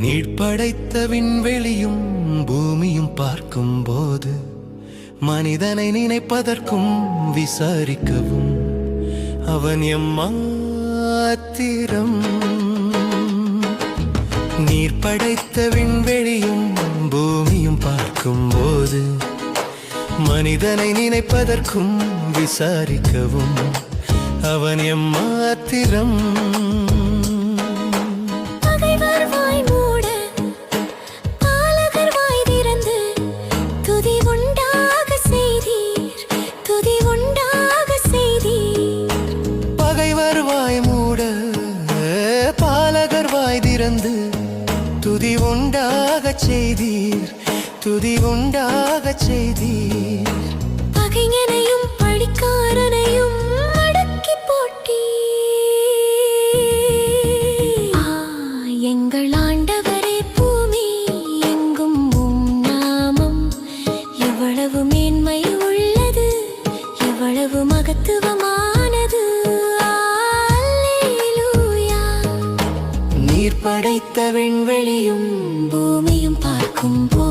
நீர் படைத்த விண்வெளியும் பூமியும் பார்க்கும்போது மனிதனை நினைப்பதற்கும் விசாரிக்கவும் அவன் எம்மாத்திரம். நீர் படைத்த விண்வெளியும் பூமியும் பார்க்கும்போது மனிதனை நினைப்பதற்கும் விசாரிக்கவும் அவன் எம்மாத்திரம். துதி உண்டாகச் செய்தீர், துதி உண்டாகச் செய்தீர். பகைஞனையும் பழிக்காரனையும் அடக்கி போட்டீர். எங்கள் ஆண்டவரே, பூமி எங்கும் உம் நாமம் எவ்வளவு மேன்மை உள்ளது, எவ்வளவு மகத்துவமானது. நீர் படைத்த விண்வெளியும் பூமியும் பார்க்கும்